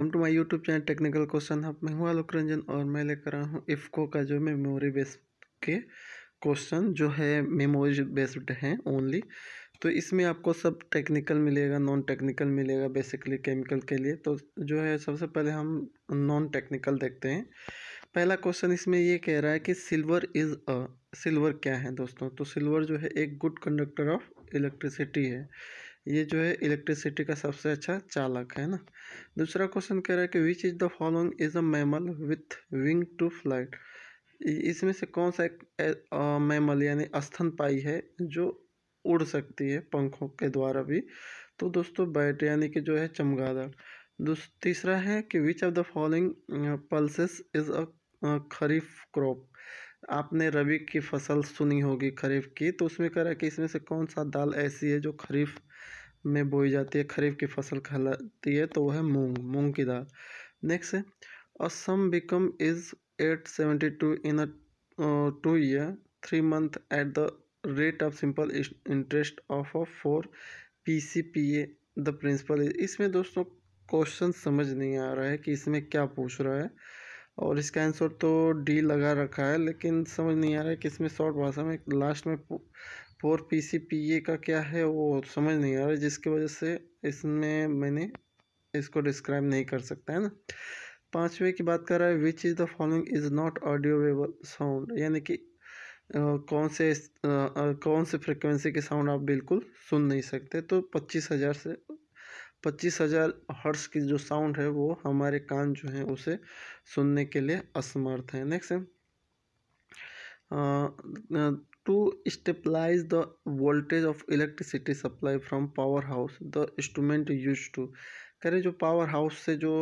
Welcome to my YouTube channel technical question hub. मैं हूं आलोक रंजन और मैं लेकर आया हूं इफ़को का जो मेमोरी बेस्ड के क्वेश्चन जो है मेमोरी बेस्ड हैं ओनली। तो इसमें आपको सब टेक्निकल मिलेगा, नॉन टेक्निकल मिलेगा, बेसिकली केमिकल के लिए। तो जो है सबसे पहले हम नॉन टेक्निकल देखते हैं। पहला क्वेश्चन इसमें ये कह रहा है कि सिल्वर इज़ अ, सिल्वर क्या है दोस्तों? तो सिल्वर जो है एक गुड कंडक्टर ऑफ इलेक्ट्रिसिटी है। ये जो है इलेक्ट्रिसिटी का सबसे अच्छा चालक है ना। दूसरा क्वेश्चन कह रहा है कि which is the following is a mammal with wing to flight. इसमें से कौन सा एक मैमल यानी स्तनपायी है जो उड़ सकती है पंखों के द्वारा भी? तो दोस्तों बैट यानी कि जो है चमगादड़। तीसरा है कि विच of the following pulses is a kharif crop. आपने रबी की फसल सुनी होगी खरीफ की, तो उसमें कह रहा है कि इसमें से कौन सा दाल ऐसी है जो खरीफ में बोई जाती है, खरीफ की फसल कहलाती है? तो वह है मूंग, मूंग की दाल। नेक्स्ट है a sum become is 872 in a 2 year 3 month at the rate of simple interest of a 4 PCPA the principal. इसमें दोस्तों क्वेश्चन समझ नहीं आ रहा है कि इसमें क्या पूछ रहा है, और इसका आंसर तो डी लगा रखा है, लेकिन समझ नहीं आ रहा है कि इसमें शॉर्ट भाषा में लास्ट में 4 PCPA का क्या है वो समझ नहीं आ रहा है, जिसकी वजह से इसमें मैंने इसको डिस्क्राइब नहीं कर सकता है ना। पांचवे की बात कर रहा है which is the following is not audible sound, यानी कि कौन से फ्रिक्वेंसी के साउंड आप बिल्कुल सुन नहीं सकते? तो 25,000 हर्ट्ज की जो साउंड है वो हमारे कान जो हैं उसे सुनने के लिए असमर्थ हैं। नेक्स्ट है to stabilise the voltage of electricity supply from power house the instrument use to. कह रहे जो पावर हाउस से जो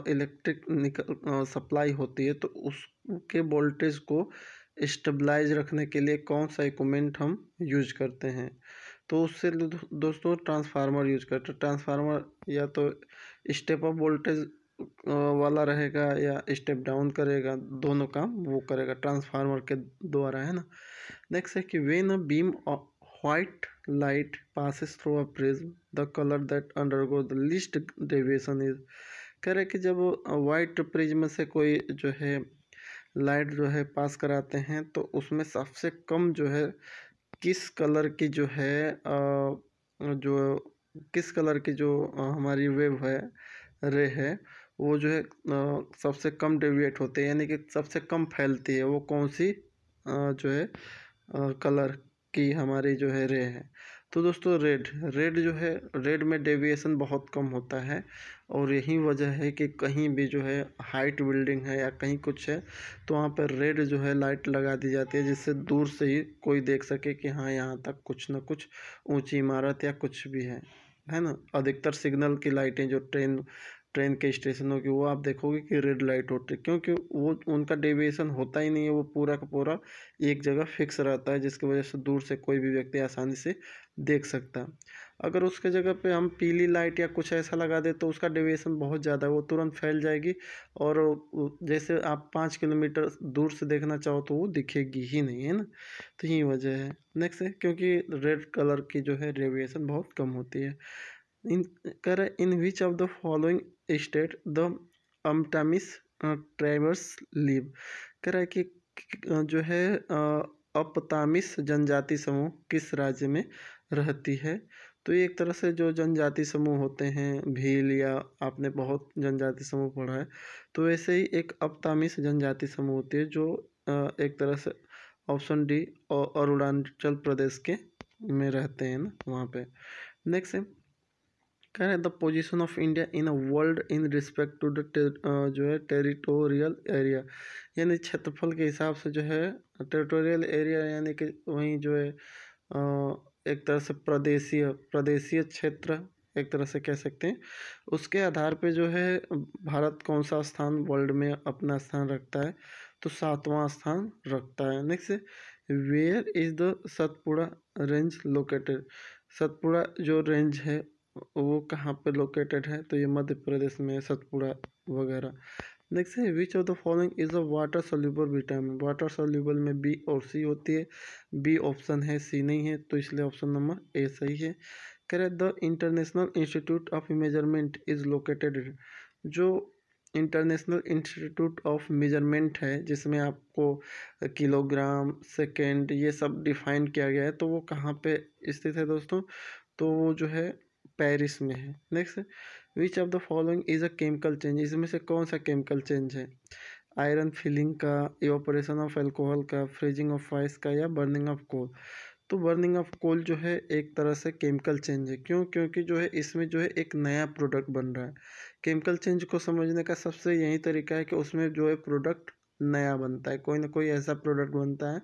इलेक्ट्रिक सप्लाई होती है तो उसके वोल्टेज को स्टेबलाइज रखने के लिए कौन सा इक्विपमेंट हम यूज करते हैं? तो उससे दोस्तों ट्रांसफार्मर यूज करते हैं। ट्रांसफार्मर या तो स्टेप अप वोल्टेज वाला रहेगा या स्टेप डाउन करेगा, दोनों काम वो करेगा ट्रांसफार्मर के द्वारा, है ना। नेक्स्ट है कि when a beam of white light passes through a prism the color that undergo the least deviation is। कह रहे कि जब वाइट प्रिज्म से कोई जो है लाइट जो है पास कराते हैं तो उसमें सबसे कम जो है किस कलर की जो है जो किस कलर की जो हमारी वेव है, रे है, वो जो है सबसे कम डेविएट होते हैं, यानी कि सबसे कम फैलती है। वो कौन सी जो है कलर की हमारी जो है रे है? तो दोस्तों रेड, रेड जो है, रेड में डेविएशन बहुत कम होता है, और यही वजह है कि कहीं भी जो है हाइट बिल्डिंग है या कहीं कुछ है तो वहाँ पर रेड जो है लाइट लगा दी जाती है, जिससे दूर से ही कोई देख सके कि हाँ यहाँ तक कुछ ना कुछ ऊंची इमारत या कुछ भी है ना। अधिकतर सिग्नल की लाइटें जो ट्रेन के स्टेशनों की, वो आप देखोगे कि रेड लाइट होती है, क्योंकि वो उनका डेविएशन होता ही नहीं है, वो पूरा का पूरा एक जगह फिक्स रहता है, जिसकी वजह से दूर से कोई भी व्यक्ति आसानी से देख सकता है। अगर उसके जगह पे हम पीली लाइट या कुछ ऐसा लगा दे तो उसका डेविएशन बहुत ज़्यादा है, वो तुरंत फैल जाएगी, और जैसे आप 5 किलोमीटर दूर से देखना चाहो तो वो दिखेगी ही नहीं, है ना। तो यही वजह है। नेक्स्ट है क्योंकि रेड कलर की जो है रेडिएशन बहुत कम होती है। इन कर in which of the following state the अम्टामिस ट्राइबर्स लिव। कह रहा है कि जो है अपतामिस जनजाति समूह किस राज्य में रहती है? तो ये एक तरह से जो जनजाति समूह होते हैं, भील, या आपने बहुत जनजाति समूह पढ़ा है, तो वैसे ही एक अपतामिस जनजाति समूह होती है जो एक तरह से ऑप्शन डी और अरुणाचल प्रदेश के में रहते हैं ना, वहाँ पे। नेक्स्ट है कह रहे the position of India in a world in respect to the जो है टेरिटोरियल एरिया, यानी क्षेत्रफल के हिसाब से जो है टेरिटोरियल एरिया, यानी कि वहीं जो है एक तरह से प्रदेशीय प्रदेशीय क्षेत्र एक तरह से कह सकते हैं, उसके आधार पे जो है भारत कौन सा स्थान वर्ल्ड में अपना स्थान रखता है? तो 7वां स्थान रखता है। Next where is the Satpura range located. Satpura जो रेंज है वो कहाँ पे लोकेटेड है? तो ये मध्य प्रदेश में है, सतपुड़ा वगैरह। नेक्स्ट है विच of the following is a water soluble vitamin. Water soluble में बी और सी होती है, बी ऑप्शन है, सी नहीं है, तो इसलिए ऑप्शन नंबर ए सही है। कह रहे the international institute of measurement is located. जो इंटरनेशनल इंस्टीट्यूट ऑफ मेजरमेंट है, जिसमें आपको किलोग्राम, सेकेंड ये सब डिफाइन किया गया है, तो वो कहाँ पे स्थित है दोस्तों? तो वो जो है पेरिस में है। Next, which of the following is a chemical change, इसमें से कौन सा केमिकल चेंज है? आयरन फिलिंग का, इवापोरेशन ऑफ अल्कोहल का, फ्रीजिंग ऑफ आइस का, या बर्निंग ऑफ कोल? तो बर्निंग ऑफ कोल जो है एक तरह से केमिकल चेंज है। क्यों? क्योंकि जो है इसमें जो है एक नया प्रोडक्ट बन रहा है। केमिकल चेंज को समझने का सबसे यही तरीका है कि उसमें जो है प्रोडक्ट नया बनता है, कोई ना कोई ऐसा प्रोडक्ट बनता है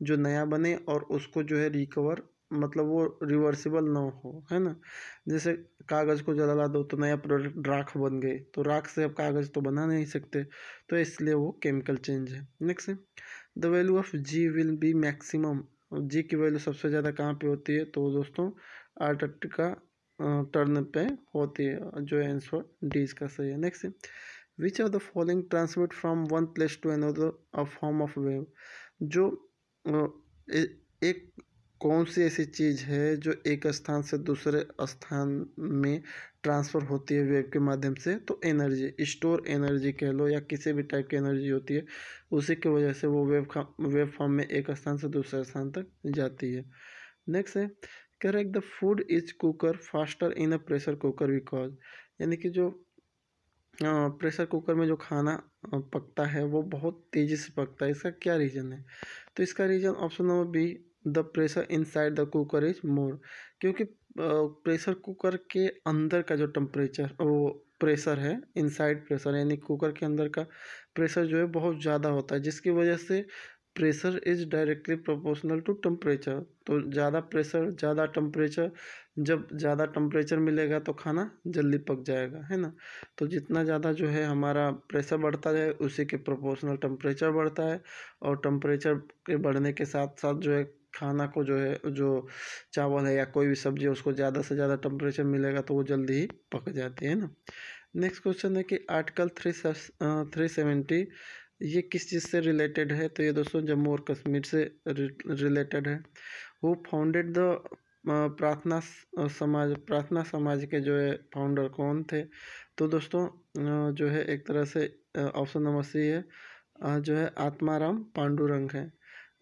जो नया बने और उसको जो है रिकवर, मतलब वो रिवर्सिबल ना हो, है ना। जैसे कागज़ को जला दो तो नया प्रोडक्ट राख बन गई, तो राख से अब कागज़ तो बना नहीं सकते, तो इसलिए वो केमिकल चेंज है। Next, the value of G will be maximum, G की वैल्यू सबसे ज़्यादा कहाँ पे होती है? तो दोस्तों अंटार्कटिका टर्न पे होती है, जो आंसर डी इसका सही है। Next, which of the following transmit from one place to another a form of wave, जो अ, एक कौन सी ऐसी चीज़ है जो एक स्थान से दूसरे स्थान में ट्रांसफ़र होती है वेव के माध्यम से? तो एनर्जी, स्टोर एनर्जी कह लो, या किसी भी टाइप की एनर्जी होती है, उसी की वजह से वो वेव फॉर्म में एक स्थान से दूसरे स्थान तक जाती है। नेक्स्ट है, correct the food is cooker faster in a pressure cooker because, यानी कि जो प्रेशर कुकर में जो खाना पकता है वो बहुत तेज़ी से पकता है, इसका क्या रीज़न है? तो इसका reason option number B, the pressure inside the cooker is more, क्योंकि प्रेशर कुकर के अंदर का जो टेम्परेचर, वो प्रेशर है, इनसाइड प्रेशर यानी कुकर के अंदर का प्रेशर जो है बहुत ज़्यादा होता है, जिसकी वजह से pressure is directly proportional to temperature. तो ज़्यादा प्रेशर ज़्यादा टेम्परेचर, जब ज़्यादा टेम्परेचर मिलेगा तो खाना जल्दी पक जाएगा, है ना। तो जितना ज़्यादा जो है हमारा प्रेशर बढ़ता जाए उसी के प्रोपोर्शनल टेम्परेचर बढ़ता है, और टेम्परेचर के बढ़ने के साथ साथ जो है खाना को जो है, जो चावल है या कोई भी सब्जी है, उसको ज़्यादा से ज़्यादा टेम्परेचर मिलेगा तो वो जल्दी ही पक जाती है ना। नेक्स्ट क्वेश्चन है कि आर्टिकल 370 ये किस चीज़ से रिलेटेड है? तो ये दोस्तों जम्मू और कश्मीर से रिलेटेड है। हु फाउंडेड द प्रार्थना समाज के जो है फाउंडर कौन थे? तो दोस्तों जो है एक तरह से ऑप्शन नंबर सी है, जो है आत्माराम पांडुरंग है।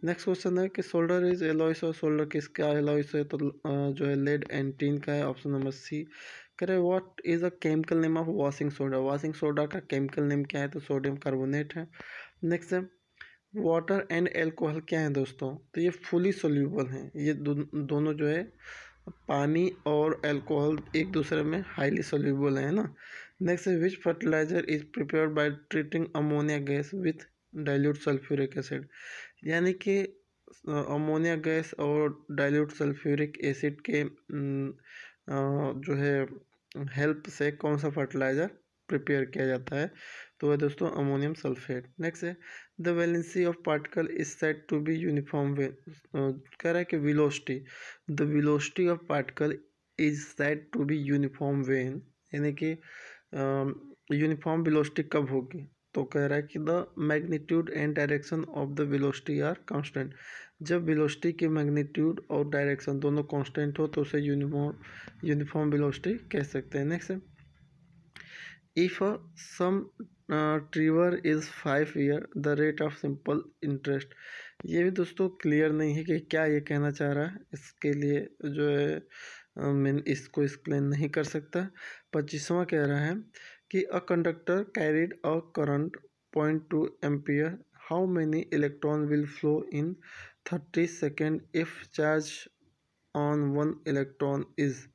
नेक्स्ट क्वेश्चन है कि सोल्डर इज एलॉयस, और सोल्डर किसका एलॉयस है? तो जो है लेड एंड टिन का है, ऑप्शन नंबर सी। करें what is a chemical name of washing soda, washing soda का केमिकल नेम क्या है? तो सोडियम कार्बोनेट है। नेक्स्ट है, वाटर एंड एल्कोहल क्या है दोस्तों? तो ये फुली सोल्यूबल हैं, ये दोनों जो है पानी और अल्कोहल एक दूसरे में हाईली सोल्यूबल है ना। नेक्स्ट है, which fertilizer is prepared by treating ammonia gas with dilute sulphuric acid, यानी कि अमोनिया गैस और डाइल्यूट सल्फ्यूरिक एसिड के जो है हेल्प से कौन सा फर्टिलाइज़र प्रिपेयर किया जाता है? तो है दोस्तों अमोनियम सल्फेट। नेक्स्ट है, द वैलेंसी of particle is said to be uniform when, कह रहा है कि velocity, the velocity of particle is said to be uniform when, यानी कि यूनिफॉर्म विलोसिटी कब होगी? तो कह रहा है कि the magnitude and direction of the velocity are constant, जब वेलोसिटी की मैग्नीट्यूड और डायरेक्शन दोनों कांस्टेंट हो तो उसे यूनिफॉर्म वेलोसिटी कह सकते हैं। Next, if sum triple is 5 year the rate of simple interest, ये भी दोस्तों क्लियर नहीं है कि क्या ये कहना चाह रहा है, इसके लिए जो है मैं इसको एक्सप्लेन नहीं कर सकता। 25वां कह रहा है कि a conductor carried a current 0.2 ampere, how many electron will flow in 30 second if charge on 1 electron is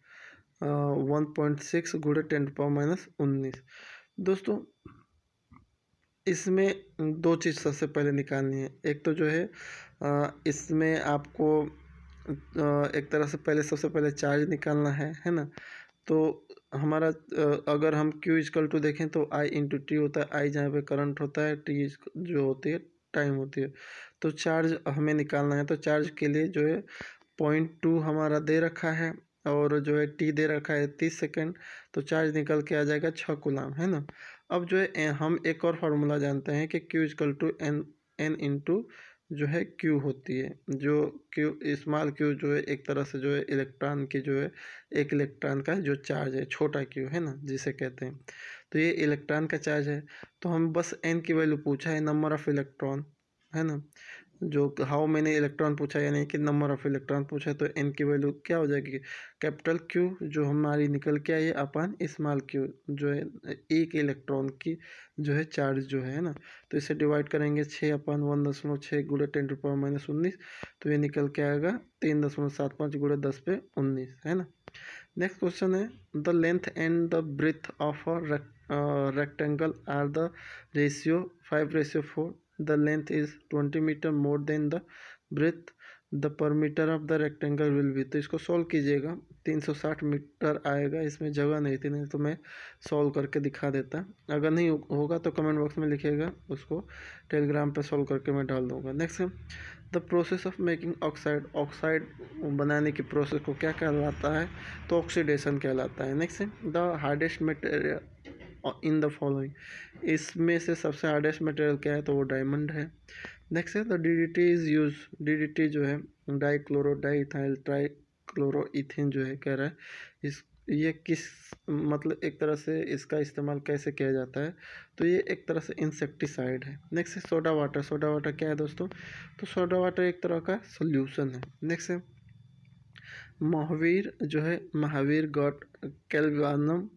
1.6 गुणे 10⁻⁻19। दोस्तों इसमें दो चीज़ सबसे पहले निकालनी है। एक तो जो है इसमें आपको एक तरह से पहले सबसे पहले चार्ज निकालना है ना। तो हमारा अगर हम Q इक्वल टू देखें तो I इंटू टी होता है, I जहाँ पे करंट होता है, T जो होती है टाइम होती है। तो चार्ज हमें निकालना है, तो चार्ज के लिए जो है 0.2 हमारा दे रखा है और जो है T दे रखा है 30 सेकेंड, तो चार्ज निकल के आ जाएगा 6 कूलाम, है ना। अब जो है हम एक और फार्मूला जानते हैं कि Q equal to n into जो है Q होती है, जो Q स्मॉल Q जो है एक तरह से जो है इलेक्ट्रॉन की जो है एक इलेक्ट्रॉन का जो चार्ज है, छोटा Q है ना जिसे कहते हैं। तो ये इलेक्ट्रॉन का चार्ज है। तो हम बस n की वैल्यू पूछा है, नंबर ऑफ इलेक्ट्रॉन, है ना, जो हाउ मैनी इलेक्ट्रॉन पूछा यानी कि नंबर ऑफ इलेक्ट्रॉन पूछा है, तो n की वैल्यू क्या हो जाएगी, कैपिटल Q जो हमारी निकल के आई है अपन स्मॉल q, जो है एक इलेक्ट्रॉन की जो है चार्ज जो है ना। तो इसे डिवाइड करेंगे 6 अपन 1.6 गुणे 10⁻⁻19, तो ये निकल के आएगा 3.75 गुणे 10⁻19, है ना। नेक्स्ट क्वेश्चन है the length and the breadth of a rectangle are the ratio 5:4. The length is 20 metre more than the breadth. The perimeter of the rectangle will be, तो इसको सॉल्व कीजिएगा। 360 मीटर आएगा, इसमें जगह नहीं थी, नहीं तो मैं सॉल्व करके दिखा देता। अगर नहीं होगा तो कमेंट बॉक्स में लिखिएगा, उसको टेलीग्राम पे सॉल्व करके मैं डाल दूंगा। नेक्स्ट है the process of making oxide, oxide बनाने की प्रोसेस को क्या कहलाता है, तो ऑक्सीडेशन कहलाता है। नेक्स्ट है the hardest material in the following, इसमें से सबसे हार्डेस्ट मटेरियल क्या है, तो वो डायमंड है। नेक्स्ट है the DDT is use, DDT जो है डाइक्लोरो डाइथाइल ट्राइक्लोरोइथेन जो है कह रहा है, इस ये किस मतलब एक तरह से इसका इस्तेमाल कैसे किया जाता है, तो ये एक तरह से इंसेक्टिसाइड है। नेक्स्ट है सोडा वाटर, सोडा वाटर क्या है दोस्तों, तो सोडा वाटर एक तरह का सोल्यूशन है। नेक्स्ट है महावीर जो है, महावीर गॉट कैल्वानम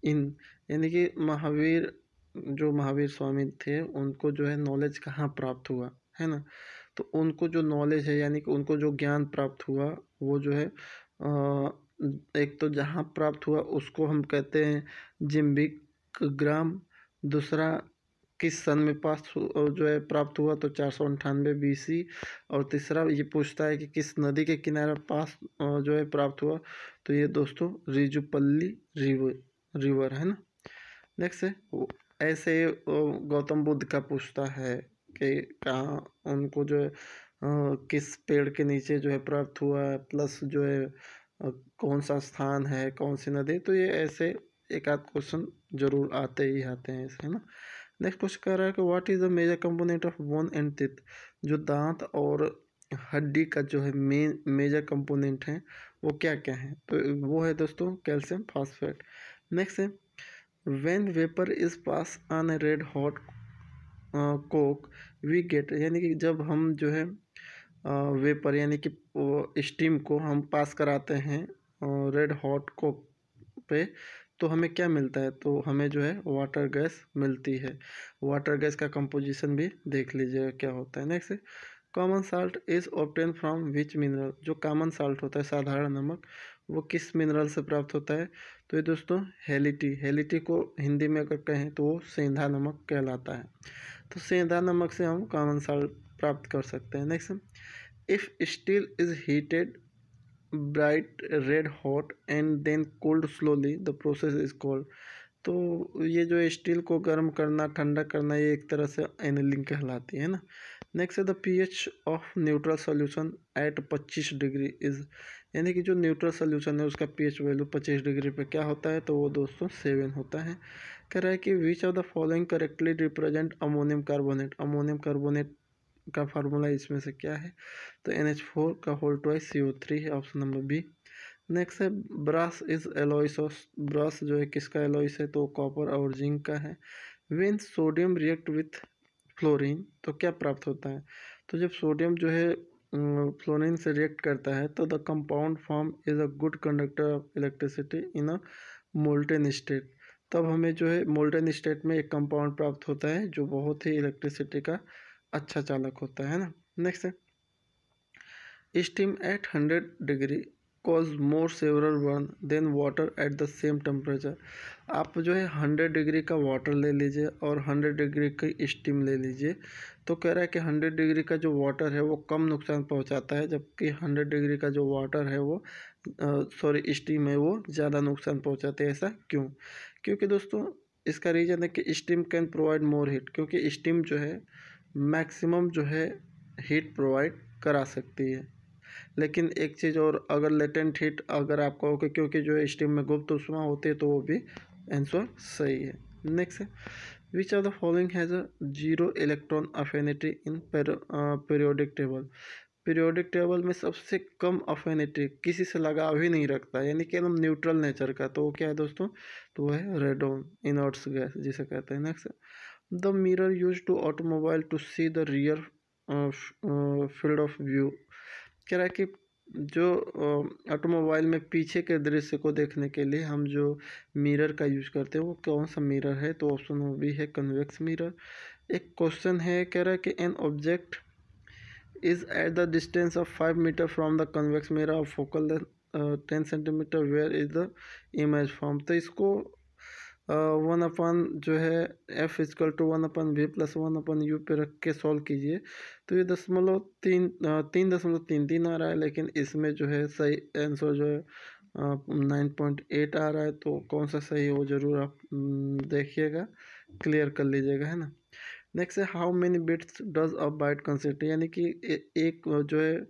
इन, यानी कि महावीर जो महावीर स्वामी थे उनको जो है नॉलेज कहाँ प्राप्त हुआ, है ना। तो उनको जो नॉलेज है यानी कि उनको जो ज्ञान प्राप्त हुआ वो जो है एक तो जहाँ प्राप्त हुआ उसको हम कहते हैं जिम्बिक ग्राम, दूसरा किस सन में जो है प्राप्त हुआ, तो 498 BC, और तीसरा ये पूछता है कि किस नदी के किनारे पास जो है प्राप्त हुआ, तो ये दोस्तों रिजुपल्ली रिवर है ना। नेक्स्ट है ऐसे गौतम बुद्ध का पूछता है कि कहाँ उनको जो है किस पेड़ के नीचे जो है प्राप्त हुआ, प्लस जो है कौन सा स्थान है, कौन सी नदी, तो ये ऐसे एक आध क्वेश्चन जरूर आते ही आते हैं ऐसे, है ना। नेक्स्ट क्वेश्चन कह रहा है कि what is the major component of bone and teeth, जो दांत और हड्डी का जो है मेजर कंपोनेंट है वो क्या क्या है, तो वो है दोस्तों कैल्शियम फास्फेट। नेक्स्ट है when vapour is pass on a red hot coke we get, यानी कि जब हम जो है वेपर यानी कि स्टीम को हम पास कराते हैं रेड हॉट कोक पे, तो हमें क्या मिलता है, तो हमें जो है वाटर गैस मिलती है। वाटर गैस का कंपोजिशन भी देख लीजिएगा क्या होता है। Next common salt is obtain from which mineral, जो कॉमन साल्ट होता है साधारण नमक वो किस मिनरल से प्राप्त होता है, तो ये दोस्तों हेलिटी, हेलिटी को हिंदी में अगर कहें तो वो सेंधा नमक कहलाता है। तो सेंधा नमक से हम कॉमन साल्ट प्राप्त कर सकते हैं। Next if steel is heated bright red hot and then cold slowly the process is called, तो ये जो स्टील को गर्म करना ठंडा करना ये एक तरह से एनिलिंग कहलाती है ना। नेक्स्ट है the pH of neutral solution at 25 degree is, यानी कि जो न्यूट्रल सोल्यूशन है उसका pH वैल्यू 25 डिग्री पे क्या होता है, तो वो दोस्तों 7 होता है। कह रहा है कि विच of the following correctly represent ammonium carbonate, ammonium carbonate का फार्मूला इसमें से क्या है, तो NH4 का होल ट्वाइस CO3 है, ऑप्शन नंबर बी। नेक्स्ट है brass is alloys of, brass जो है किसका एलॉइस है, तो कॉपर और जिंक का है। When sodium react with fluorine तो क्या प्राप्त होता है, तो जब सोडियम जो है फ्लोरीन से रिएक्ट करता है तो the compound form is a good conductor of electricity in a molten state, तब हमें जो है मोल्टेन स्टेट में एक कंपाउंड प्राप्त होता है जो बहुत ही इलेक्ट्रिसिटी का अच्छा चालक होता है ना। नेक्स्ट है steam at 100 degree cause more several burn than water at the same temperature, आप जो है 100 डिग्री का वाटर ले लीजिए और 100 डिग्री की स्टीम ले लीजिए, तो कह रहा है कि 100 डिग्री का जो वाटर है वो कम नुकसान पहुंचाता है, जबकि 100 डिग्री का जो वाटर है वो स्टीम है वो ज़्यादा नुकसान पहुंचाते हैं। ऐसा क्यों, क्योंकि दोस्तों इसका रीज़न है कि steam can provide more heat, क्योंकि स्टीम जो है मैक्सिमम जो है हीट प्रोवाइड करा सकती है। लेकिन एक चीज़ और, अगर लेटेंट हीट अगर आप कहोगे क्योंकि जो है स्टीम में गुप्त ऊष्मा होती है, तो वो भी आंसर सही है। नेक्स्ट है विच of the following has a zero electron affinity in periodic table, periodic table में सबसे कम अफिनिटी, किसी से लगाव ही नहीं रखता, यानी कि एकदम न्यूट्रल नेचर का, तो वो क्या है दोस्तों, तो वो है रेडोन, इनर्ट्स गैस जिसे कहते हैं। Next, the mirror use to automobile to see the rear field of view. कह रहा है कि जो ऑटोमोबाइल में पीछे के दृश्य को देखने के लिए हम जो मिरर का यूज करते हैं वो कौन सा मिरर है, तो ऑप्शन वो भी है कन्वेक्स मिरर। एक क्वेश्चन है, कह रहा है कि an object is at the distance of 5 meter from the convex mirror of focal length 10 centimetre, where is the image form. तो इसको 1/, जो है एफ इजकल टू 1/v+1/u पे रख के सॉल्व कीजिए। तो ये 3.33 आ रहा है, लेकिन इसमें जो है सही आंसर जो है 9.8 आ रहा है। तो कौन सा सही है वो ज़रूर आप देखिएगा, क्लियर कर लीजिएगा, है ना। नेक्स्ट है, how many bits does a byte consist, यानी कि एक जो है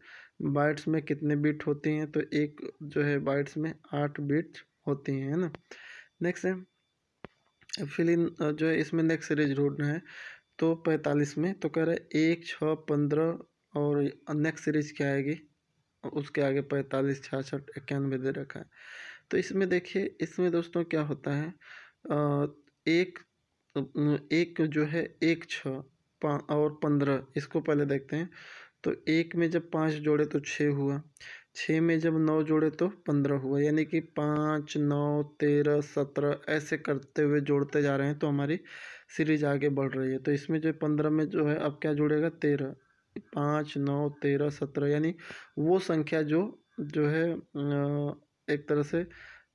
बाइट्स में कितने बिट होती हैं, तो एक जो है बाइट्स में 8 बिट्स होती हैं, है ना। नेक्स्ट है, फिल इन जो है इसमें नेक्स्ट सीरीज ढूंढना है, तो 45 में, तो कह रहा है 1, 6, 15 और नेक्स्ट सीरीज क्या आएगी, उसके आगे 45, 66, 91 दे रखा है। तो इसमें देखिए, इसमें दोस्तों क्या होता है, एक जो है 1, 6 और 15, इसको पहले देखते हैं। तो 1 में जब 5 जोड़े तो 6 हुआ, 6 में जब 9 जोड़े तो 15 हुआ, यानी कि 5, 9, 13, 17 ऐसे करते हुए जोड़ते जा रहे हैं, तो हमारी सीरीज आगे बढ़ रही है। तो इसमें जो 15 में जो है अब क्या जुड़ेगा, 13, 5, 9, 13, 17, यानी वो संख्या जो है एक तरह से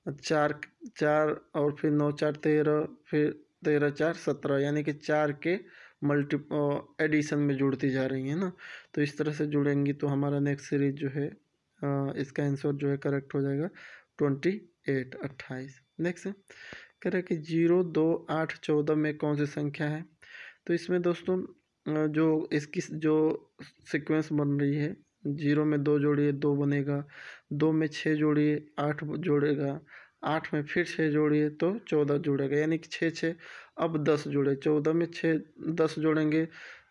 4 4 और फिर 9 4 13, फिर 13 4 17, यानी कि 4 के एडिशन में जुड़ती जा रही है ना। तो इस तरह से जुड़ेंगी तो हमारा नेक्स्ट सीरीज जो है इसका आंसर जो है करेक्ट हो जाएगा 28। नेक्स्ट है, कह रहे कि 0, 2, 8, 14 में कौन सी संख्या है। तो इसमें दोस्तों जो इसकी जो सीक्वेंस बन रही है, 0 में 2 जोड़िए 2 बनेगा, 2 में 6 जोड़िए 8 जोड़ेगा, 8 में फिर 6 जोड़िए तो 14 जुड़ेगा, यानी कि 6 6 अब 10 जुड़े, 14 में 6 10 जोड़ेंगे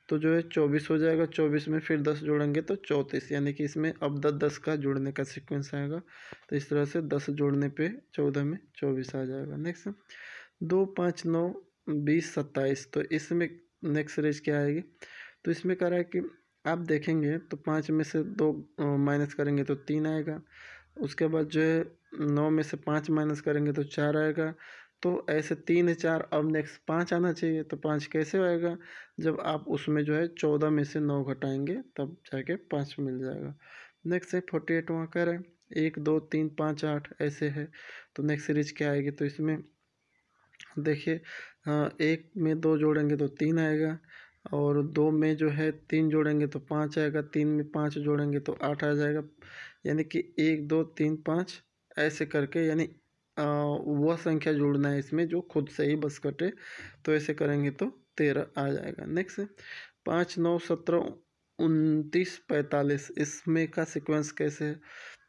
तो जो है 24 हो जाएगा, 24 में फिर 10 जोड़ेंगे तो 34, यानी कि इसमें अब 10 10 का जुड़ने का सीक्वेंस आएगा। तो इस तरह से 10 जोड़ने पे 14 में 24 आ जाएगा। नेक्स्ट 2, 5, 9, 20, 27, तो इसमें नेक्स्ट सीरीज क्या आएगी। तो इसमें कह रहा है कि आप देखेंगे तो 5 में से 2 माइनस करेंगे तो 3 आएगा, उसके बाद जो है 9 में से 5 माइनस करेंगे तो 4 आएगा। तो ऐसे 3 4, अब नेक्स्ट 5 आना चाहिए, तो 5 कैसे आएगा, जब आप उसमें जो है 14 में से 9 घटाएंगे तब जाके 5 मिल जाएगा। नेक्स्ट है 48, वहाँ कह रहे हैं 1, 2, 3, 5, 8 ऐसे है। तो नेक्स्ट सीरीज क्या आएगी, तो इसमें देखिए 1 में 2 जोड़ेंगे तो 3 आएगा, और 2 में जो है 3 जोड़ेंगे तो 5 आएगा, 3 में 5 जोड़ेंगे तो 8 आ जाएगा, यानी कि 1, 2, 3, 5 ऐसे करके, यानी वह संख्या जोड़ना है इसमें जो खुद से ही बस कटे, तो ऐसे करेंगे तो 13 आ जाएगा। नेक्स्ट 5, 9, 17, 29, 45, इसमें का सीक्वेंस कैसे है,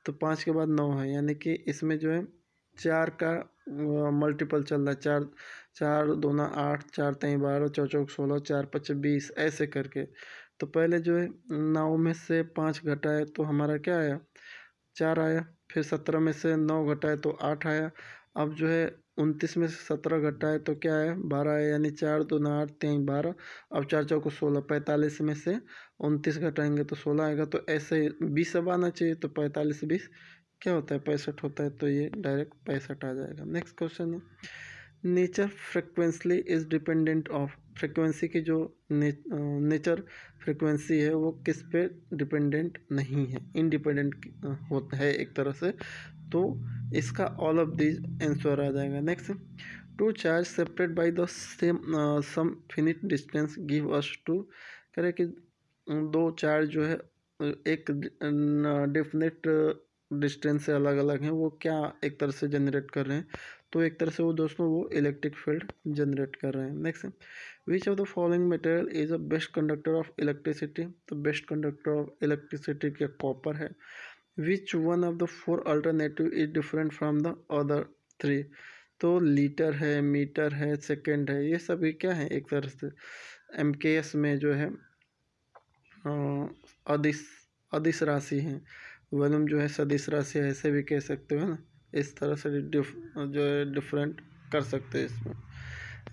तो 5 के बाद 9 है, यानी कि इसमें जो है 4 का मल्टीपल चल रहा है, 4 4 दूना 8, 4 3 12, 4 4 16, 4 5 20 ऐसे करके। तो पहले जो है 9 में से 5 घटाए तो हमारा क्या आया, 4 आया, फिर 17 में से 9 घटाए तो 8 आया, अब जो है 29 में से 17 घटाए तो क्या आया, 12 आया, यानी 4 दूना 8 3 12, अब 4 4 16, 45 में से 29 घटाएंगे तो 16 आएगा। तो ऐसे 20 अब आना चाहिए, तो 45 20 क्या होता है, 65 होता है, तो ये डायरेक्ट 65 आ जाएगा। नेक्स्ट क्वेश्चन है, nature frequently is dependent of, frequency की जो नेचर फ्रिक्वेंसी है वो किस पे डिपेंडेंट नहीं है, इनडिपेंडेंट होता है एक तरह से, तो इसका ऑल ऑफ दिस आंसर आ जाएगा। Next, two charge separate by the same some finite distance give us to, कह रहे कि 2 चार्ज जो है एक डेफिनेट डिस्टेंस से अलग अलग हैं, वो क्या एक तरह से जनरेट कर रहे हैं, तो एक तरह से वो दोस्तों वो इलेक्ट्रिक फील्ड जनरेट कर रहे हैं। Next, which of the following material is a best conductor of electricity, तो बेस्ट कंडक्टर ऑफ इलेक्ट्रिसिटी क्या कॉपर है। Which one of the 4 alternative is different from the other 3, तो लीटर है, metre है, second है, ये सभी क्या है एक तरह से एमकेएस में जो है अदिश अदिश राशि हैं। वॉल्यूम जो है सदिश राशि है, ऐसे भी कह सकते हो, है ना। इस तरह से जो है डिफरेंट कर सकते हैं इसमें।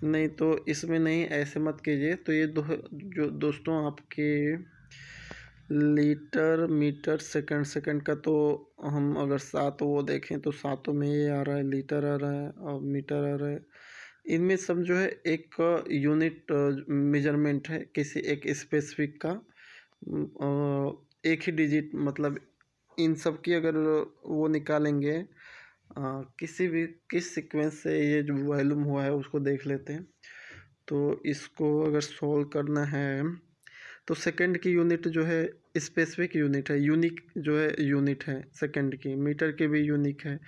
नहीं तो इसमें नहीं, ऐसे मत कीजिए। तो ये जो दोस्तों आपके लीटर मीटर सेकंड का तो हम अगर सात वो देखें तो सातों में ये आ रहा है, लीटर आ रहा है और मीटर आ रहा है। इनमें सब जो है एक यूनिट मेजरमेंट है किसी एक स्पेसिफिक का, एक ही डिजिट, मतलब इन सब की अगर वो निकालेंगे किस सीक्वेंस से ये जो वॉल्यूम हुआ है उसको देख लेते हैं। तो इसको अगर सॉल्व करना है तो सेकंड की यूनिट जो है स्पेसिफिक यूनिट है, यूनिक जो है यूनिट है सेकंड की, मीटर की भी यूनिक है,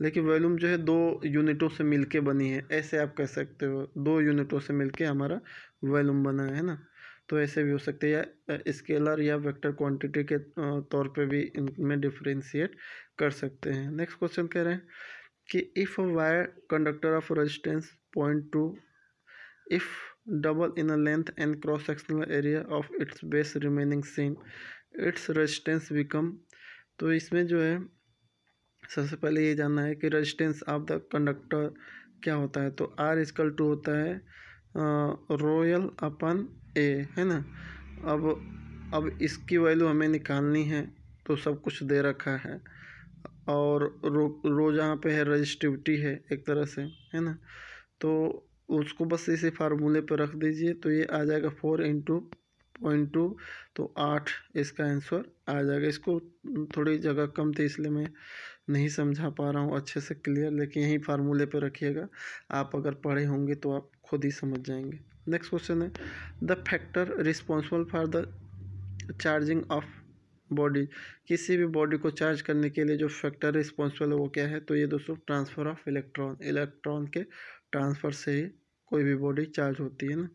लेकिन वॉल्यूम जो है दो यूनिटों से मिलके बनी है, ऐसे आप कह सकते हो। दो यूनिटों से मिलके हमारा वॉल्यूम बना है ना। तो ऐसे भी हो सकते हैं, या स्केलर या वेक्टर क्वांटिटी के तौर पे भी इनमें डिफ्रेंशिएट कर सकते हैं। नेक्स्ट क्वेश्चन कह रहे हैं कि if a wire conductor of resistance 0.2 if double in a length and cross sectional area of its base remaining same its resistance become। तो इसमें जो है सबसे पहले ये जानना है कि रेजिस्टेंस ऑफ द कंडक्टर क्या होता है। तो R इक्वल टू होता है रोयल अपन ए, है ना। अब इसकी वैल्यू हमें निकालनी है, तो सब कुछ दे रखा है और रो जहाँ पे है रजिस्टिविटी है एक तरह से, है ना। तो उसको बस इसे फार्मूले पर रख दीजिए, तो ये आ जाएगा 4 × 0.2, तो 8 इसका आंसर आ जाएगा। इसको थोड़ी जगह कम थी इसलिए मैं नहीं समझा पा रहा हूँ अच्छे से क्लियर, लेकिन यही फार्मूले पर रखिएगा। आप अगर पढ़े होंगे तो आप खुद ही समझ जाएंगे। नेक्स्ट क्वेश्चन है the factor responsible for the charging of body. किसी भी बॉडी को चार्ज करने के लिए जो फैक्टर रिस्पॉन्सिबल है वो क्या है। तो ये दोस्तों ट्रांसफ़र ऑफ इलेक्ट्रॉन के ट्रांसफ़र से ही कोई भी बॉडी चार्ज होती है ना।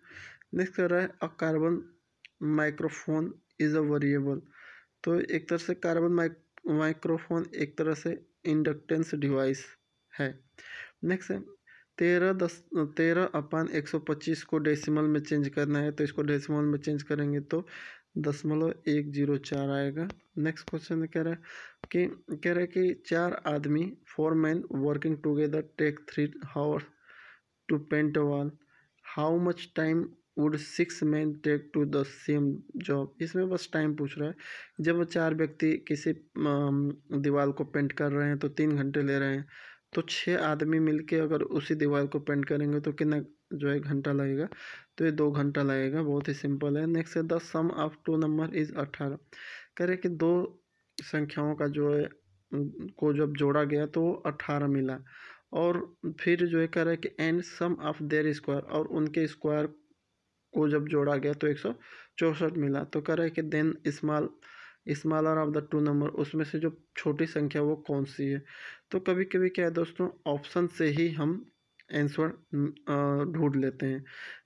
नेक्स्ट कर रहा है a carbon microphone is a variable. तो एक तरह से कार्बन माइक्रोफोन एक तरह से इंडक्टेंस डिवाइस है। नेक्स्ट है 13/125 को डेसिमल में चेंज करना है, तो इसको डेसिमल में चेंज करेंगे तो 0.104 आएगा। नेक्स्ट क्वेश्चन कह रहा है कि 4 आदमी 4 man working together take 3 hours to paint a wall, how much time would 6 man take to the same job. इसमें बस टाइम पूछ रहा है। जब 4 व्यक्ति किसी दीवार को पेंट कर रहे हैं तो 3 घंटे ले रहे हैं, तो 6 आदमी मिलके अगर उसी दीवार को पेंट करेंगे तो कितना जो है घंटा लगेगा। तो ये 2 घंटा लगेगा, बहुत ही सिंपल है। नेक्स्ट है the sum of 2 number is 18। कह रहे कि 2 संख्याओं का जो है को जब जोड़ा गया तो वो 18 मिला। और फिर जो है कह रहा है कि and sum of their square, और उनके स्क्वायर को जब जोड़ा गया तो 164 मिला। तो कह रहा है कि then smaller of the 2 number, उसमें से जो छोटी संख्या वो कौन सी है। तो कभी कभी क्या है दोस्तों, ऑप्शन से ही हम आंसर ढूंढ लेते हैं।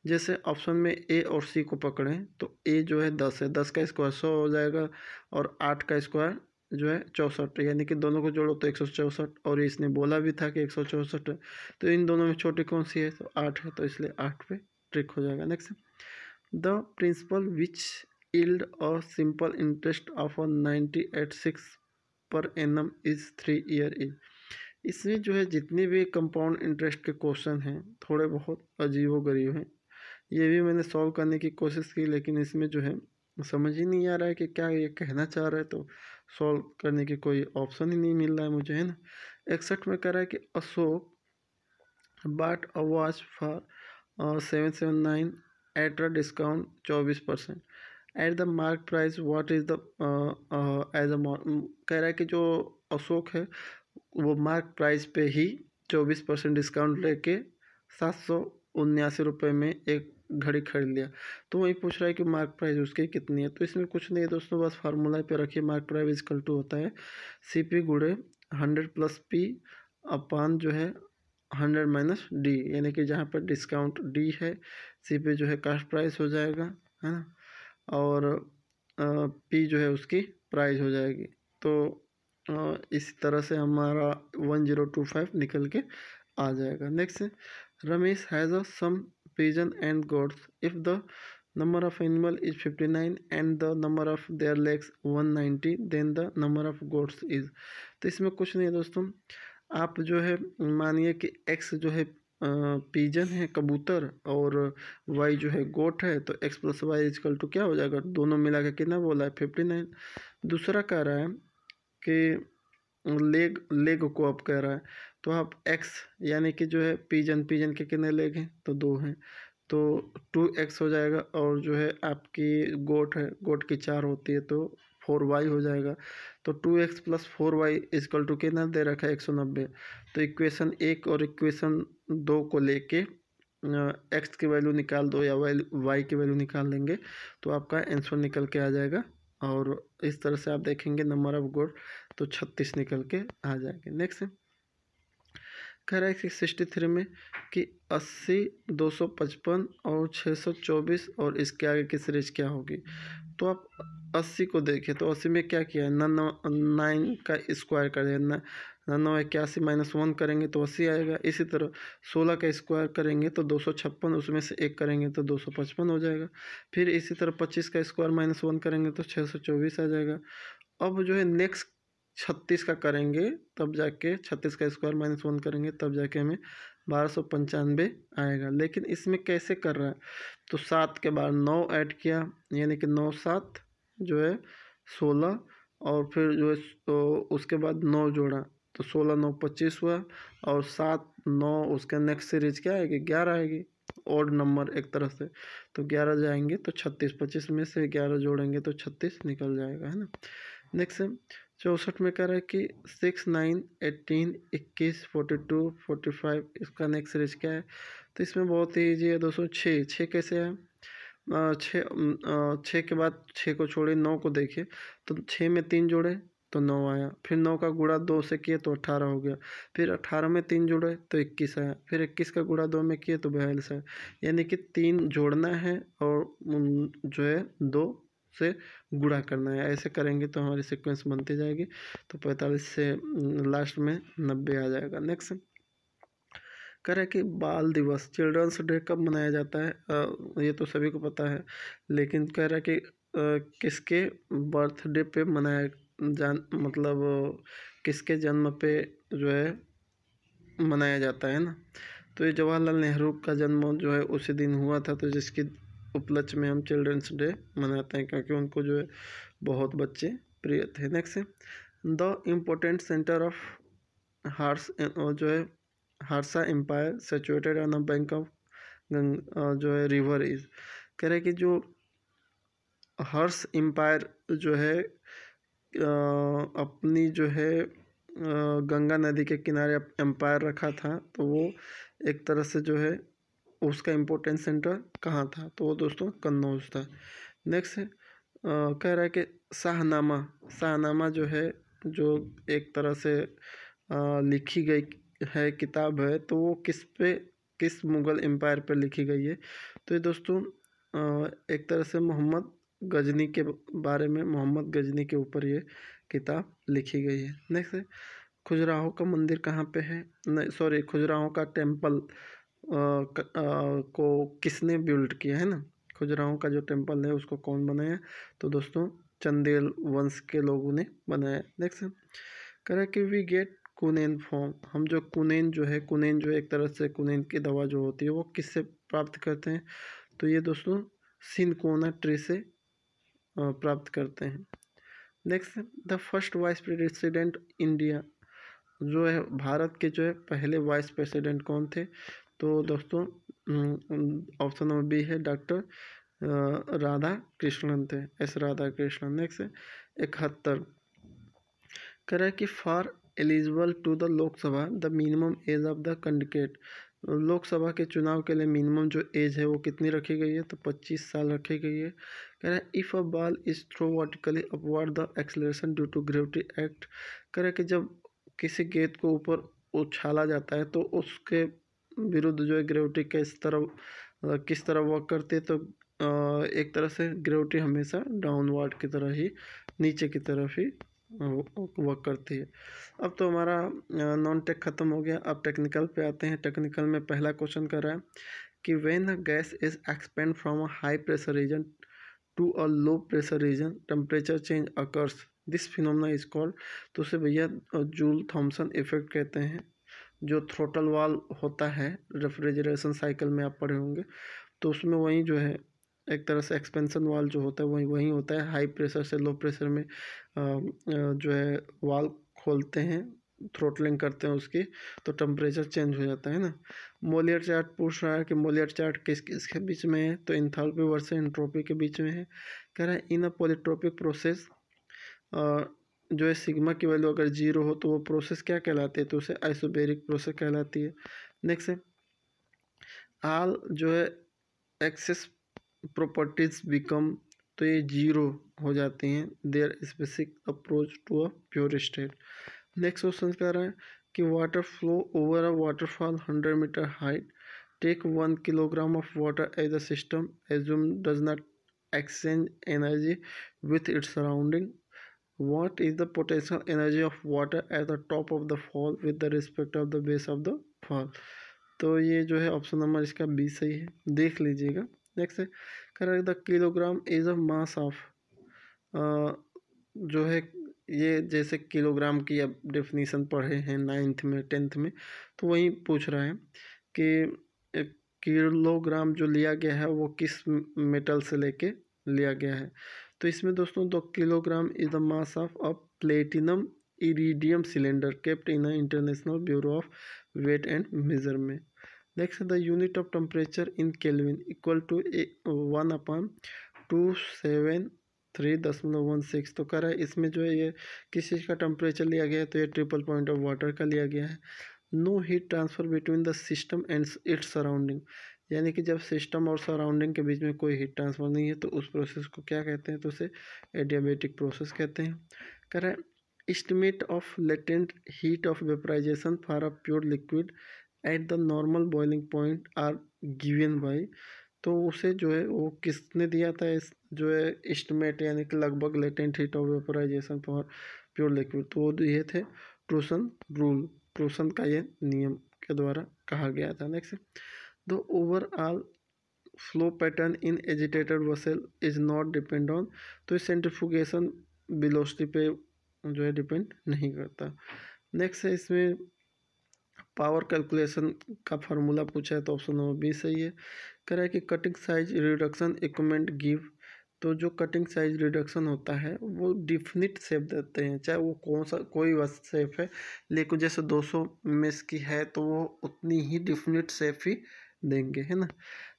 जैसे ऑप्शन में ए और सी को पकड़ें तो ए जो है 10 है, 10 का स्क्वायर 100 हो जाएगा, और 8 का स्क्वायर जो है 64, यानी कि दोनों को जोड़ो तो 164, और इसने बोला भी था कि 164 है। तो इन दोनों में छोटी कौन सी है, तो 8 है, तो इसलिए 8 पे ट्रिक हो जाएगा। Next the principal which yield a simple interest of a 98.6 per annum is 3 year is. इसमें जो है जितने भी कंपाउंड इंटरेस्ट के क्वेश्चन हैं थोड़े बहुत अजीबो गरीब हैं। ये भी मैंने सॉल्व करने की कोशिश की, लेकिन इसमें जो है समझ ही नहीं आ रहा है कि क्या ये कहना चाह रहा है। तो सॉल्व करने की कोई ऑप्शन ही नहीं मिल रहा है मुझे, है ना। 61 में कह रहा है कि Ashok bought a watch for 779 at a discount 24%. At the mark price what is the age uh कह रहा है कि जो अशोक है वो मार्क प्राइस पे ही 24% डिस्काउंट लेके 779 रुपये में एक घड़ी खरीद लिया। तो वही पूछ रहा है कि मार्क प्राइस उसकी कितनी है। तो इसमें कुछ नहीं है दोस्तों, बस फार्मूला पे रखिए। मार्क प्राइस इक्वल टू होता है CP गुणे 100 + P अपान जो है 100 - D, यानी कि जहाँ पर डिस्काउंट D है, CP जो है कास्ट प्राइस हो जाएगा, है ना, और P जो है उसकी प्राइस हो जाएगी। तो इस तरह से हमारा 1025 निकल के आ जाएगा। Next Ramesh has a some pigeon and goats, if the number of animal is 59 and the number of their legs 190 then the number of goats is। तो इसमें कुछ नहीं है दोस्तों, आप जो है मानिए कि x जो है पिजन है कबूतर और y जो है गोट है, तो x plus y equal to क्या हो जाएगा, दोनों मिला के कितना बोला है 59। दूसरा कह रहा है कि लेग को आप कह रहा है, तो आप x यानी कि जो है पिजन के कितने लेग हैं, तो 2 हैं, तो 2x हो जाएगा। और जो है आपकी गोट है, गोट की 4 होती है तो 4y हो जाएगा। तो 2x plus 4y is equal to कितना दे रखा है 190। तो इक्वेशन 1 और इक्वेशन 2 को लेके x की वैल्यू निकाल दो या y की वैल्यू निकाल लेंगे तो आपका आंसर निकल के आ जाएगा। और इस तरह से आप देखेंगे नंबर ऑफ गोट तो 36 निकल के आ जाएंगे। नेक्स्ट कह रहा है कि 63 में कि 80, 255 और 624 और इसके आगे की सीरीज क्या होगी। तो आप 80 को देखें तो 80 में क्या किया है, 9 का स्क्वायर कर दिया, 981 -1 करेंगे तो 80 आएगा। इसी तरह 16 का स्क्वायर करेंगे तो 256, उसमें से 1 करेंगे तो 255 हो जाएगा। फिर इसी तरह 25 का स्क्वायर -1 करेंगे तो 624 आ जाएगा। अब जो है नेक्स्ट 36 का करेंगे तब जाके 36 का स्क्वायर -1 करेंगे तब जाके हमें 1295 आएगा। लेकिन इसमें कैसे कर रहा है, तो 7 के बाद 9 ऐड किया यानी कि 9 7 जो है 16 और फिर जो है तो उसके बाद 9 जोड़ा तो 16 9 25 हुआ और 7 9 उसके नेक्स्ट सीरीज क्या आएगी 11 आएगी, ऑड नंबर एक तरह से, तो 11 जाएंगे तो 36, 25 में से 11 जोड़ेंगे तो 36 निकल जाएगा, है ना। नेक्स्ट 64 में कह रहा है कि 6 9 18 21 42 45 इसका नेक्स्ट सीरीज क्या है। तो इसमें बहुत ही ईजी है दोस्तों, 6 कैसे है, 6 के बाद 6 को छोड़े 9 को देखिए तो 6 में 3 जोड़े तो 9 आया, फिर 9 का गुणा 2 से किए तो 18 हो गया, फिर 18 में 3 जोड़े तो 21 आया, फिर 21 का गुणा 2 में किए तो 42 आया। यानी कि 3 जोड़ना है और जो है 2 से गुणा करना है, ऐसे करेंगे तो हमारी सीक्वेंस बनती जाएगी। तो 45 से लास्ट में 90 आ जाएगा। नेक्स्ट कह रहा है कि बाल दिवस चिल्ड्रंस डे कब मनाया जाता है, ये तो सभी को पता है, लेकिन कह रहा है कि किसके बर्थडे पे मनाया मतलब किसके जन्म पे जो है मनाया जाता है ना। तो ये जवाहरलाल नेहरू का जन्म जो है उसी दिन हुआ था, तो जिसकी उपलक्ष्य में हम चिल्ड्रंस डे मनाते हैं क्योंकि उनको जो है बहुत बच्चे प्रिय थे। Next the important centre of Harsha जो है Harsha empire situated on the bank of जो है रिवर इज। कह रहे कि जो हर्ष एम्पायर जो है अपनी जो है गंगा नदी के किनारे एम्पायर रखा था, तो वो एक तरह से जो है उसका इम्पोर्टेंट सेंटर कहाँ था, तो वो दोस्तों कन्नौज था। नेक्स्ट कह रहा है कि शाहनामा जो है जो एक तरह से लिखी गई है किताब है, तो वो किस मुग़ल एम्पायर पर लिखी गई है। तो ये दोस्तों एक तरह से मोहम्मद गजनी के बारे में, मोहम्मद गजनी के ऊपर ये किताब लिखी गई है। नेक्स्ट खजुराहो का मंदिर कहाँ पे है, नहीं सॉरी खजुराहो का टेम्पल को किसने बिल्ड किया है ना, खजुराहो का जो टेम्पल है उसको कौन बनाया, तो दोस्तों चंदेल वंश के लोगों ने बनाया। नेक्स्ट कह रहा है कि वी गेट कुनेन फॉर्म, हम जो कुनेन जो है एक तरह से कुनेन की दवा जो होती है वो किससे प्राप्त करते हैं, तो ये दोस्तों सिनकोना ट्री से प्राप्त करते हैं। Next the first vice president India, जो है भारत के जो है पहले वाइस प्रेसिडेंट कौन थे, तो दोस्तों ऑप्शन नंबर बी है डॉक्टर राधा कृष्णन थे, एस राधा कृष्णन। नेक्स्ट 71 कह रहा है कि for eligible to the Lok Sabha the minimum age of the candidate, Lok Sabha के चुनाव के लिए मिनिमम जो एज है वो कितनी रखी गई है, तो 25 साल रखी गई है। कह रहा है if a ball is throw vertically upward the acceleration due to gravity act, कह रहा है कि जब किसी गेंद को ऊपर उछाला जाता है तो उसके विरुद्ध जो है ग्रेविटी किस तरह वर्क करती है, तो एक तरह से ग्रेविटी हमेशा डाउनवर्ड की तरह ही, नीचे की तरफ ही वर्क करती है। अब तो हमारा नॉन टेक ख़त्म हो गया, अब टेक्निकल पे आते हैं। टेक्निकल में पहला क्वेश्चन कर रहा है कि when a gas is expand from a high pressure region to a low pressure region temperature change occurs, this phenomena is called. तो उसे भैया जूल थॉमसन इफेक्ट कहते हैं। जो थ्रोटल वाल होता है रेफ्रिजरेशन साइकिल में आप पढ़े होंगे, तो उसमें वही जो है एक तरह से एक्सपेंशन वाल जो होता है वही वही होता है। हाई प्रेशर से लो प्रेशर में जो है वाल खोलते हैं, थ्रोटलिंग करते हैं उसकी, तो टेम्परेचर चेंज हो जाता है ना। मोलियर चार्ट पूछ रहा है कि मोलियर चार्ट किस किस के बीच में है, तो इंथैल्पी वर्सेस एंट्रोपी के बीच में है। कह रहा है इन अ पॉलीट्रोपिक प्रोसेस जो है सिग्मा की वैल्यू अगर जीरो हो तो वो प्रोसेस क्या कहलाती है, तो उसे आइसोबेरिक प्रोसेस कहलाती है। नेक्स्ट है आल जो है एक्सेस प्रॉपर्टीज बिकम, तो ये जीरो हो जाती हैं their specific approach to a pure state. Next question कह रहा है कि water flow over a waterfall 100 metre height, take 1 kilogram of water as a system assume does not exchange energy with its surrounding, what is the potential energy of water at the top of the fall with the respect of the base of the fall। तो ये जो है option number इसका B सही है, देख लीजिएगा। Next है correct the kilogram is a mass of, जो है ये जैसे किलोग्राम की अब डेफिनीशन पढ़े हैं 9th में 10th में, तो वही पूछ रहा है कि किलोग्राम जो लिया गया है वो किस मेटल से लेके लिया गया है। तो इसमें दोस्तों 2 kilogram is the mass of a platinum iridium cylinder kept in international bureau of weight and measurement. Next the unit of temperature in kelvin equal to 1/273.16। तो कह रहा है इसमें जो है ये किस चीज़ का टेम्परेचर लिया गया है, तो ये ट्रिपल पॉइंट ऑफ वाटर का लिया गया है। No heat transfer between the system and its surrounding, यानी कि जब सिस्टम और सराउंडिंग के बीच में कोई हीट ट्रांसफर नहीं है तो उस प्रोसेस को क्या कहते हैं, तो उसे एडियाबेटिक प्रोसेस कहते हैं। कह रहा है estimate of latent heat of vaporisation for a pure liquid at the normal boiling point are given by, तो उसे जो है वो किसने दिया था इस जो है एस्टिमेट यानी कि लगभग latent heat of vaporisation for pure liquid, तो वो दिए थे ट्रूसन रूल, ट्रूसन का ये नियम के द्वारा कहा गया था। Next the overall flow pattern in agitated vessel is not depend on, तो सेंट्रीफ्यूगेशन वेलोसिटी पे जो है डिपेंड नहीं करता। नेक्स्ट है इसमें पावर कैलकुलेशन का फार्मूला पूछा है, तो ऑप्शन नंबर बी सही है। कह रहा है कि cutting size reduction equipment give, तो जो कटिंग साइज रिडक्शन होता है वो डिफिनिट शेप देते हैं, चाहे वो कौन सा कोई वह शेप है, लेकिन जैसे 200 मेस की है तो वो उतनी ही डिफिनिट शेप ही देंगे, है ना।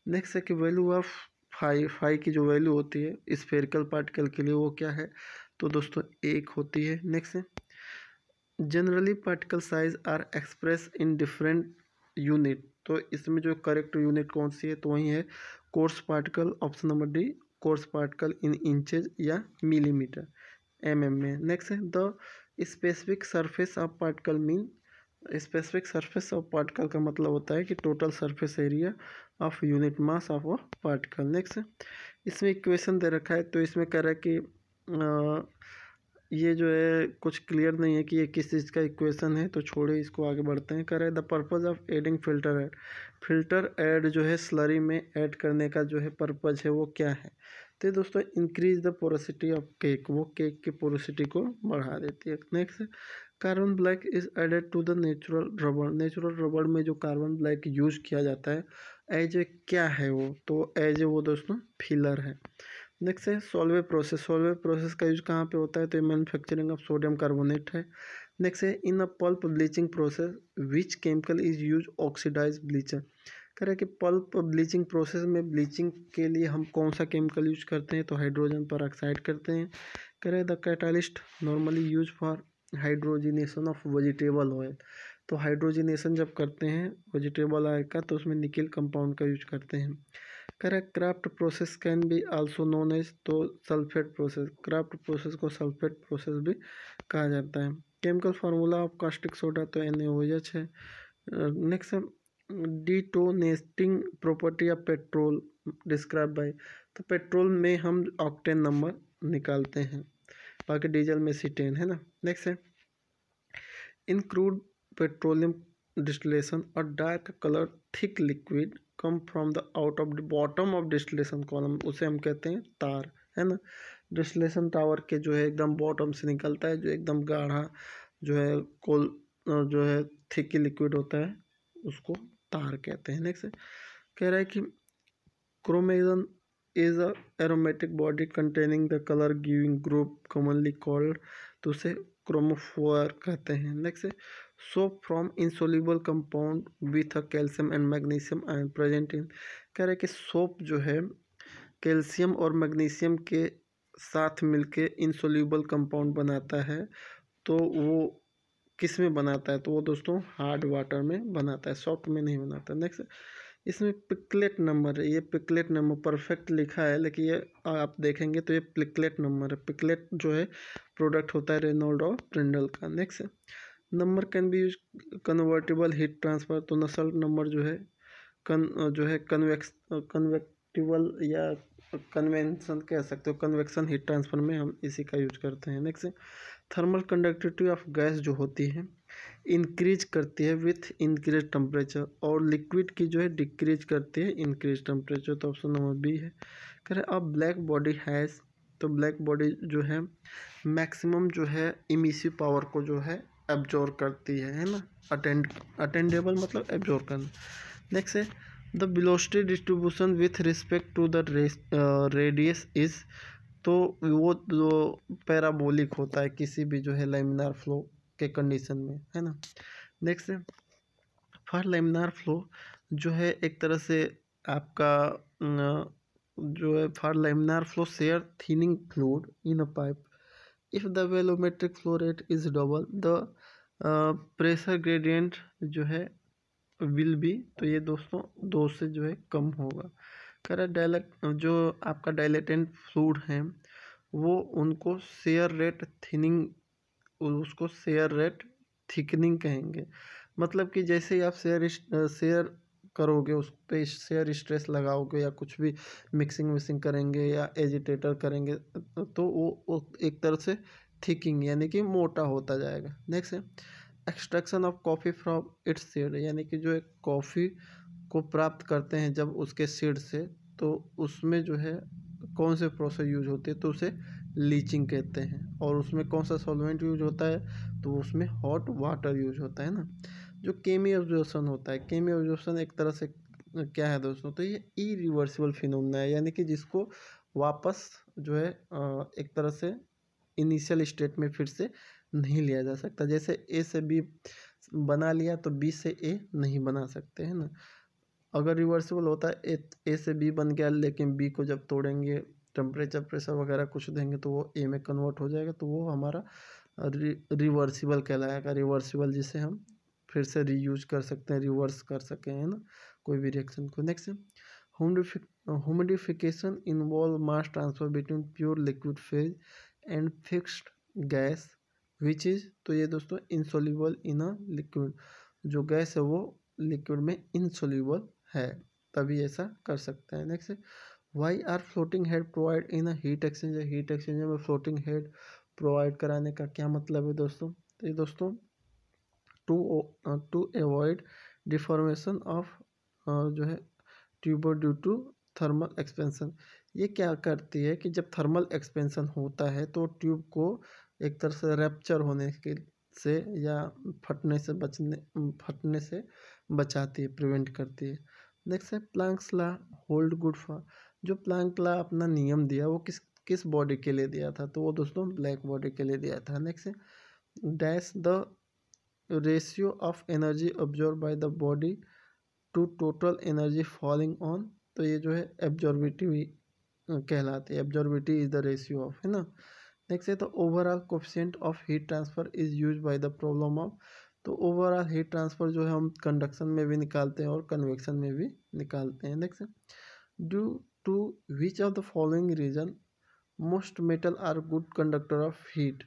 नेक्स्ट है कि वैल्यू ऑफ फाई की जो वैल्यू होती है स्फेरिकल पार्टिकल के लिए वो क्या है, तो दोस्तों 1 होती है। नेक्स्ट है generally particle size are express in different unit, तो इसमें जो करेक्ट यूनिट कौन सी है, तो वही है coarse particle, option number D coarse particle in inches या मिलीमीटर mm में। नेक्स्ट है the specific surface of particle mean, specific surface of particle का मतलब होता है कि total surface area of unit mass of a particle. Next है इसमें इक्वेशन दे रखा है, तो इसमें कह रहा है कि ये जो है कुछ क्लियर नहीं है कि ये किस चीज़ का इक्वेशन है, तो छोड़े इसको आगे बढ़ते हैं। कह रहे हैं the purpose of adding filter add, filter add जो है स्लरी में ऐड करने का जो है पर्पज़ है वो क्या है, तो दोस्तों increase the porosity of cake, वो केक की पोरोसिटी को बढ़ा देती है। Next carbon black is added to the natural rubber, natural rubber में जो कार्बन ब्लैक यूज किया जाता है एज ए क्या है वो, तो एज ए वो दोस्तों फिलर है। नेक्स्ट है सॉल्वे प्रोसेस, सॉल्वे प्रोसेस का यूज कहाँ पे होता है, तो ये मैन्युफैक्चरिंग ऑफ सोडियम कार्बोनेट है। नेक्स्ट है in a pulp bleaching process which chemical is use oxidize bleacher, कह रहे हैं कि पल्प ब्लीचिंग प्रोसेस में ब्लीचिंग के लिए हम कौन सा केमिकल यूज करते हैं, तो हाइड्रोजन पर ऑक्साइड करते हैं। कह रहे हैं the catalyst normally use for hydrogenation of vegetable oil, तो हाइड्रोजिनेशन जब करते हैं वेजिटेबल ऑयल का तो उसमें निकिल कंपाउंड का यूज करते हैं। Correct kraft process can be also known as, तो सल्फेट प्रोसेस, क्राफ्ट प्रोसेस को सल्फेट प्रोसेस भी कहा जाता है। Chemical formula of caustic soda तो NaOH है। नेक्स्ट है detonating property of petrol describe by, तो पेट्रोल में हम ऑक्टेन नंबर निकालते हैं, बाकी डीजल में C10 है ना। नेक्स्ट है इन क्रूड पेट्रोलियम डिस्टिलेशन और dark colour thick liquid come from the out of the bottom of distillation column, उसे हम कहते हैं तार, है ना। डिस्टिलेशन टावर के जो है एकदम बॉटम से निकलता है, जो एकदम गाढ़ा जो है कोल जो है थिक लिक्विड होता है, उसको तार कहते हैं। नेक्स्ट कह रहा है कि chromogen is a aromatic body containing the colour giving group commonly called, तो उसे क्रोमोफोर कहते हैं। Next soap from insoluble compound with a calcium and magnesium ion present in, कह रहे हैं कि सोप जो है कैल्शियम और मैग्नीशियम के साथ मिलके इंसोल्यूबल कंपाउंड बनाता है, तो वो किस में बनाता है, तो वो दोस्तों हार्ड वाटर में बनाता है, सॉफ्ट में नहीं बनाता। नेक्स्ट इसमें पिकलेट नंबर है, ये पिकलेट नंबर परफेक्ट लिखा है, लेकिन ये आप देखेंगे तो ये पिकलेट नंबर है। पिकलेट जो है प्रोडक्ट होता है रेनॉल्ड और प्रिंडल का। Next number can be use convertible heat transfer, तो नसल्ट नंबर जो है कन्वेक्टिबल या कन्वेंशन कह सकते हो, कन्वेक्शन हीट ट्रांसफर में हम इसी का यूज करते हैं। Next thermal conductivity of gas जो होती है इंक्रीज करती है विथ इंक्रीज टेम्परेचर, और लिक्विड की जो है डिक्रीज करती है इंक्रीज टेम्परेचर, तो ऑप्शन नंबर बी है। कह रहे अब ब्लैक बॉडी हैज़, तो ब्लैक बॉडी जो है मैक्सिमम जो है इमिसिव पावर को जो है एब्जॉर्ब करती है ना। अटेंडेबल मतलब एब्जॉर्ब करना। नेक्स्ट है the velocity distribution with respect to the radius is, तो वो जो पैराबोलिक होता है किसी भी जो है लैमिनार फ्लो के कंडीशन में, है ना। नेक्स्ट फॉर लैमिनार फ्लो जो है एक तरह से आपका जो है for laminar flow shear thinning fluid in a pipe, if the volumetric flow rate is double the pressure gradient जो है विल बी, तो ये दोस्तों 2 से जो है कम होगा। कह रहा डायलेक्ट जो आपका डायलेटेंट फ्लूइड है वो उनको शेयर रेट थिनिंग, उसको शेयर रेट थिकनिंग कहेंगे। मतलब कि जैसे ही आप शेयर करोगे, उस पर शेयर स्ट्रेस लगाओगे या कुछ भी मिक्सिंग विक्सिंग करेंगे या एजिटेटर करेंगे, तो वो एक तरह से थिकिंग यानी कि मोटा होता जाएगा। नेक्स्ट है extraction of coffee from its seed, यानी कि जो है कॉफ़ी को प्राप्त करते हैं जब उसके सीड से, तो उसमें जो है कौन से प्रोसेस यूज होते हैं, तो उसे लीचिंग कहते हैं। और उसमें कौन सा सॉल्वेंट यूज होता है, तो उसमें हॉट वाटर यूज होता है ना। जो केमी ऑब्जॉर्प्शन होता है, केमी ऑब्जॉर्प्शन एक तरह से क्या है दोस्तों, तो ये इरिवर्सिबल फिनोमेना है, यानी कि जिसको वापस जो है एक तरह से इनिशियल स्टेट में फिर से नहीं लिया जा सकता। जैसे ए से बी बना लिया तो बी से ए नहीं बना सकते, है ना। अगर रिवर्सिबल होता है ए से बी बन गया, लेकिन बी को जब तोड़ेंगे टेम्परेचर प्रेशर वगैरह कुछ देंगे तो वो ए में कन्वर्ट हो जाएगा, तो वो हमारा रिवर्सिबल कहलाएगा। रिवर्सिबल जिसे हम फिर से रीयूज कर सकते हैं, रिवर्स कर सकें, है ना, कोई भी रिएक्शन को। Next humidification involve mass transfer between pure liquid phase and fixed gas which is, तो ये दोस्तों इनसोल्यूबल इन अ लिक्विड, जो गैस है वो लिक्विड में इनसोल्यूबल है, तभी ऐसा कर सकते हैं। Next why are floating head provide in a heat exchanger, heat exchanger में फ्लोटिंग हेड प्रोवाइड कराने का क्या मतलब है दोस्तों, तो ये दोस्तों टू अवॉइड डिफॉर्मेशन ऑफ जो है tuber due to thermal expansion. ये क्या करती है कि जब थर्मल एक्सपेंशन होता है तो ट्यूब को एक तरह से रैप्चर होने के से या फटने से बचाती है, प्रिवेंट करती है। नेक्स्ट है planks law hold good for, जो प्लैंक लॉ अपना नियम दिया वो किस बॉडी के लिए दिया था, तो वो दोस्तों ब्लैक बॉडी के लिए दिया था। नेक्स्ट है dash the ratio of energy observe by the body to total energy falling on, तो ये जो है एब्जॉर्बिटी कहलाती है। Absorptivity is the ratio of, है ना। नेक्स्ट है तो overall coefficient of heat transfer is use by the problem of, तो ओवरऑल हीट ट्रांसफर जो है हम कंडक्शन में भी निकालते हैं और कन्वेक्शन में भी निकालते हैं। Next due to which of the following reason most metal are good conductor of heat,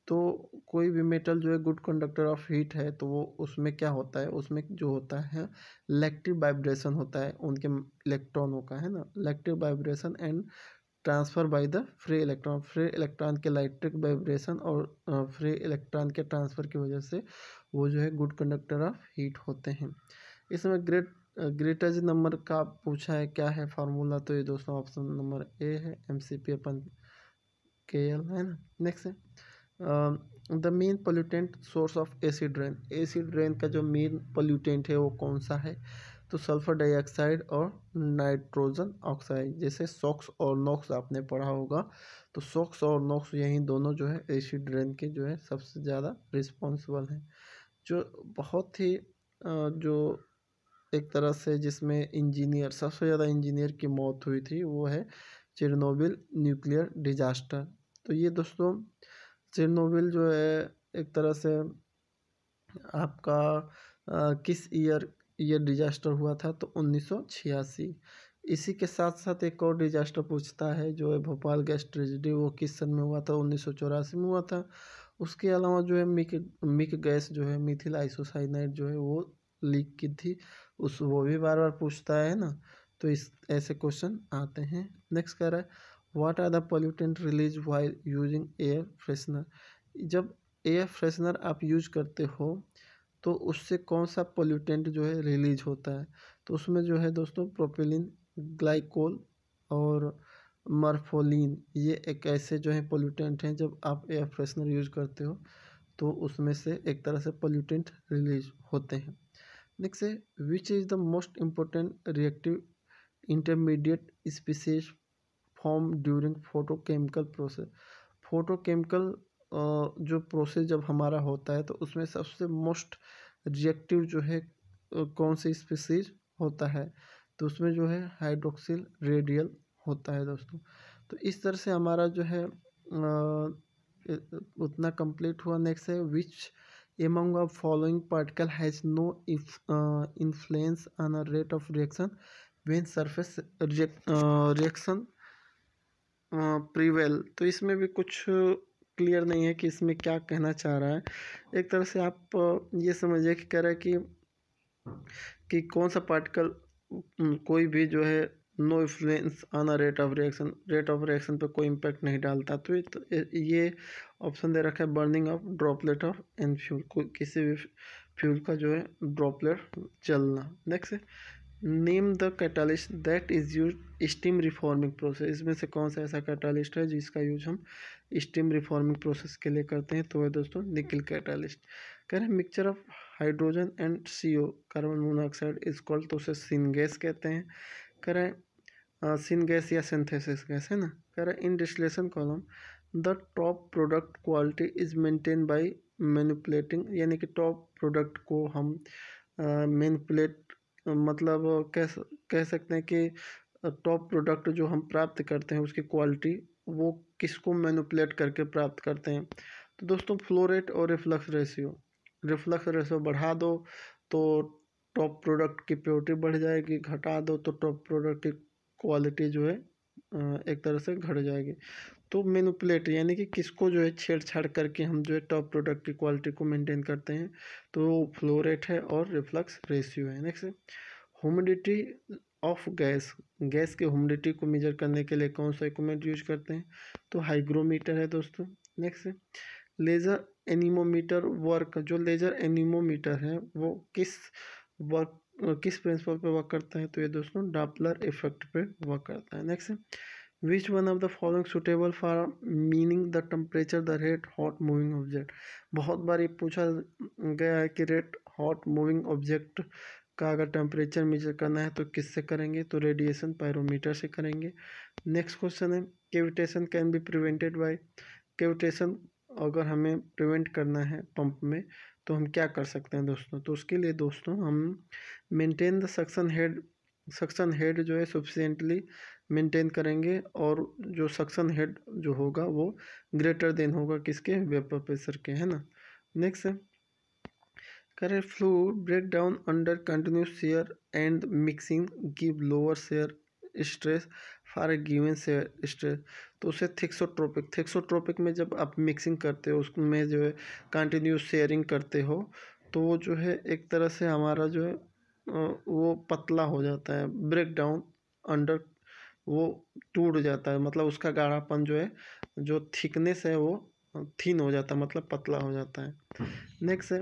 तो कोई भी मेटल जो है गुड कंडक्टर ऑफ हीट है, तो वो उसमें क्या होता है, उसमें जो होता है इलेक्ट्रिक वाइब्रेशन होता है उनके इलेक्ट्रॉनों का, है ना। Electric vibration and transfer by the free electron, free electron के इलेक्ट्रिक वाइब्रेशन और फ्री इलेक्ट्रॉन के ट्रांसफर की वजह से वो जो है गुड कंडक्टर ऑफ हीट होते हैं। इसमें ग्रेट ग्रेटेस्ट नंबर का पूछा है क्या है फार्मूला, तो ये दोस्तों ऑप्शन नंबर ए है, MCP अपन KL है ना। नेक्स्ट है the main pollutant source of acid rain. Acid rain का जो मेन पोल्यूटेंट है वो कौन सा है, तो सल्फर डाइऑक्साइड और नाइट्रोजन ऑक्साइड। जैसे सॉक्स और नॉक्स आपने पढ़ा होगा, तो सॉक्स और नॉक्स यही दोनों जो है एसिड रेन के जो है सबसे ज़्यादा रिस्पॉन्सिबल हैं। जो बहुत ही जो एक तरह से जिसमें इंजीनियर सबसे ज़्यादा इंजीनियर की मौत हुई थी वो है चेरनोबिल न्यूक्लियर डिजास्टर। तो ये दोस्तों चेरनोबिल जो है एक तरह से आपका किस ईयर डिजास्टर हुआ था, तो 1986। इसी के साथ साथ एक और डिजास्टर पूछता है जो है भोपाल गैस ट्रेजेडी, वो किस सन में हुआ था, 1984 में हुआ था। उसके अलावा जो है मिक गैस जो है मिथिल आइसोसाइनाइड जो है वो लीक की थी, उस वो भी बार बार पूछता है ना। तो इस ऐसे क्वेश्चन आते हैं। नेक्स्ट कह रहा है what are the pollutant release while using air freshener. जब एयर फ्रेशनर आप यूज करते हो तो उससे कौन सा पोल्यूटेंट जो है रिलीज होता है, तो उसमें जो है दोस्तों प्रोपिलीन, ग्लाइकोल और मर्फोलिन, ये एक ऐसे जो है पोल्यूटेंट हैं जब आप एयर फ्रेशनर यूज करते हो तो उसमें से एक तरह से पोल्यूटेंट रिलीज होते हैं। नेक्स्ट है which is the most important reactive intermediate species form during photochemical process. Photochemical जो प्रोसेस जब हमारा होता है तो उसमें सबसे मोस्ट रिएक्टिव जो है कौन सी स्पीसीज होता है, तो उसमें जो है हाइड्रोक्सिल रेडियल होता है दोस्तों। तो इस तरह से हमारा जो है उतना कंप्लीट हुआ। नेक्स्ट है विच among the following particle has no influence on a rate of reaction when surface reaction prevail। तो इसमें भी कुछ क्लियर नहीं है कि इसमें क्या कहना चाह रहा है। एक तरह से आप ये समझिए कि कह रहा है कि कौन सा पार्टिकल कोई भी जो है no influence on rate of reaction पे कोई इम्पैक्ट नहीं डालता। तो ये ऑप्शन दे रखा है burning of droplet of an fuel, कोई किसी भी फ्यूल का जो है ड्रॉपलेट जलना। नेक्स्ट है name the catalyst that is use steam reforming process. इसमें से कौन सा ऐसा कैटालिस्ट है जिसका यूज हम स्टीम रिफॉर्मिंग प्रोसेस के लिए करते हैं, तो है दोस्तों निकल कैटालिस्ट। कह रहे हैं mixture of hydrogen and CO carbon monoxide is called, तो उसे सिन गैस कहते हैं। कह रहे हैं सिन गैस या सिंथेसिस गैस है ना। कह रहे हैं in distillation column the top product quality is maintain by manipulating, यानी कि टॉप प्रोडक्ट को हम मैनिपुलेट मतलब कह सकते हैं कि टॉप प्रोडक्ट जो हम प्राप्त करते हैं उसकी क्वालिटी वो किसको मैनिपुलेट करके प्राप्त करते हैं, तो दोस्तों फ्लो रेट और रिफ्लक्स रेशियो बढ़ा दो तो टॉप प्रोडक्ट की प्योरिटी बढ़ जाएगी, घटा दो तो टॉप प्रोडक्ट की क्वालिटी जो है एक तरह से घट जाएगी। तो मैनिपुलेट यानी कि किसको जो है छेड़छाड़ करके हम जो है टॉप प्रोडक्ट की क्वालिटी को मेंटेन करते हैं, तो फ्लो रेट है और रिफ्लक्स रेशियो है। नेक्स्ट ह्यूमिडिटी ऑफ गैस के ह्यूमिडिटी को मेजर करने के लिए कौन सा इक्विपमेंट यूज करते हैं, तो हाइग्रोमीटर है दोस्तों। नेक्स्ट लेज़र एनीमोमीटर वर्क, जो लेज़र एनीमोमीटर है वो किस प्रिंसिपल पे वर्क करता है, तो ये दोस्तों डॉपलर इफेक्ट पे वर्क करता है। Next which one of the following suitable for meaning the temperature the rate hot moving object. बहुत बार ये पूछा गया है कि रेट हॉट मूविंग ऑब्जेक्ट का अगर टेम्परेचर मेजर करना है तो किससे करेंगे, तो रेडिएशन पायरोमीटर से करेंगे। नेक्स्ट क्वेश्चन है cavitation can be prevented by. Cavitation अगर हमें प्रिवेंट करना है पंप में तो हम क्या कर सकते हैं दोस्तों, तो उसके लिए दोस्तों हम मेंटेन द सक्शन हेड जो है सफिशिएंटली मेंटेन करेंगे, और जो सक्शन हेड जो होगा वो ग्रेटर देन होगा किसके, वेपर प्रेशर के, है ना। नेक्स्ट है करें fluid break down under continuous shear and mixing give lower shear stress for a given shear stress, तो उसे थिक्सोट्रोपिक में जब आप मिक्सिंग करते हो उसमें जो है कंटिन्यूस शेयरिंग करते हो तो वो जो है एक तरह से हमारा जो है वो पतला हो जाता है, ब्रेक डाउन अंडर वो टूट जाता है, मतलब उसका गाढ़ापन जो है जो थिकनेस है वो थिन हो जाता है, मतलब पतला हो जाता है। नेक्स्ट है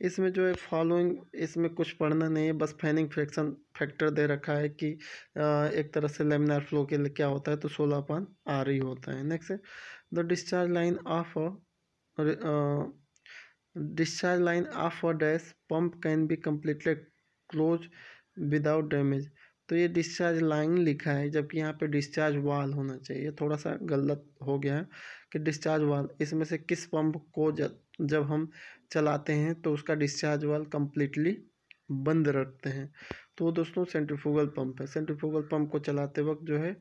इसमें जो है फॉलोइंग, इसमें कुछ पढ़ना नहीं है, बस फैनिंग फ्रैक्शन फैक्टर दे रखा है कि एक तरह से लेमिनार फ्लो के लिए क्या होता है, तो 16/r ही होता है। नेक्स्ट है the discharge line of a dash pump can be completely close without damage. तो ये डिस्चार्ज लाइन लिखा है, जबकि यहाँ पे डिस्चार्ज वाल होना चाहिए, थोड़ा सा गलत हो गया है कि डिस्चार्ज वाल। इसमें से किस पंप को जब हम चलाते हैं तो उसका डिस्चार्ज वाल कम्प्लीटली बंद रखते हैं? तो दोस्तों सेंट्रीफ्यूगल पंप है। सेंट्रीफ्यूगल पंप को चलाते वक्त जो है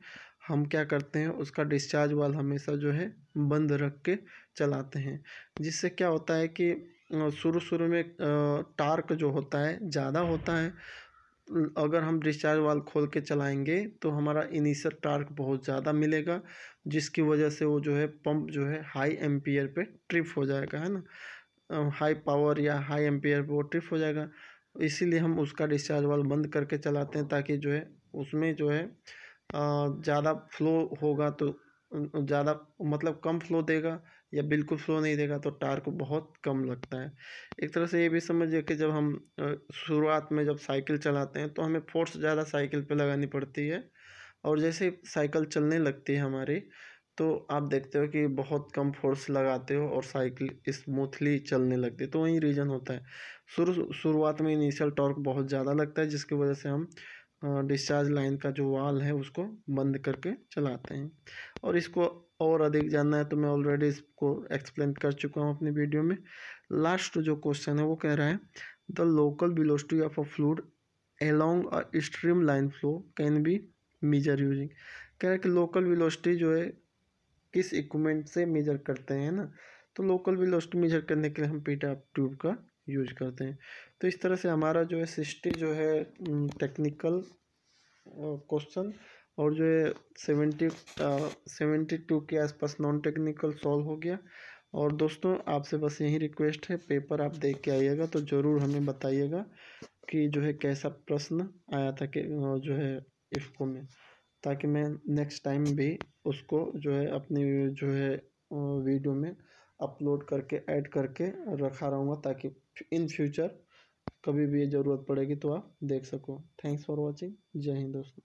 हम क्या करते हैं, उसका डिस्चार्ज वाल हमेशा जो है बंद रख के चलाते हैं, जिससे क्या होता है कि शुरू शुरू में टार्क जो होता है ज़्यादा होता है। अगर हम डिस्चार्ज वाल्व खोल के चलाएंगे तो हमारा इनिशियल टार्क बहुत ज़्यादा मिलेगा, जिसकी वजह से वो जो है पंप जो है हाई एम्पियर पे ट्रिप हो जाएगा, है ना, हाई पावर या हाई एम्पियर पे वो ट्रिप हो जाएगा। इसीलिए हम उसका डिस्चार्ज वाल्व बंद करके चलाते हैं, ताकि जो है उसमें जो है ज़्यादा फ्लो होगा तो ज़्यादा मतलब कम फ्लो देगा, या बिल्कुल फ्लो नहीं देगा तो टार्क बहुत कम लगता है। एक तरह से ये भी समझिए कि जब हम शुरुआत में जब साइकिल चलाते हैं तो हमें फोर्स ज़्यादा साइकिल पे लगानी पड़ती है, और जैसे ही साइकिल चलने लगती है हमारी, तो आप देखते हो कि बहुत कम फोर्स लगाते हो और साइकिल स्मूथली चलने लगती है। तो वही रीज़न होता है, शुरुआत में इनिशियल टॉर्क बहुत ज़्यादा लगता है, जिसकी वजह से हम डिस्चार्ज लाइन का जो वाल है उसको बंद करके चलाते हैं। और इसको और अधिक जानना है तो मैं ऑलरेडी इसको एक्सप्लेन कर चुका हूँ अपनी वीडियो में। लास्ट जो क्वेश्चन है वो कह रहा है the local velocity of a fluid along a stream line flow can be measure using. कह रहा है कि लोकल वेलोसिटी जो है किस इक्विपमेंट से मेजर करते हैं ना, तो लोकल वेलोसिटी मेजर करने के लिए हम पीटा ट्यूब का यूज करते हैं। तो इस तरह से हमारा जो है 60 जो है टेक्निकल क्वेश्चन, और जो है 72 के आसपास नॉन टेक्निकल सॉल्व हो गया। और दोस्तों आपसे बस यही रिक्वेस्ट है, पेपर आप देख के आइएगा तो ज़रूर हमें बताइएगा कि जो है कैसा प्रश्न आया था कि जो है इफ़को में, ताकि मैं नेक्स्ट टाइम भी उसको जो है अपनी जो है वीडियो में अपलोड करके ऐड करके रखा रहूँगा, ताकि इन फ्यूचर कभी भी ये ज़रूरत पड़ेगी तो आप देख सको। Thanks for watching. जय हिंद दोस्तों।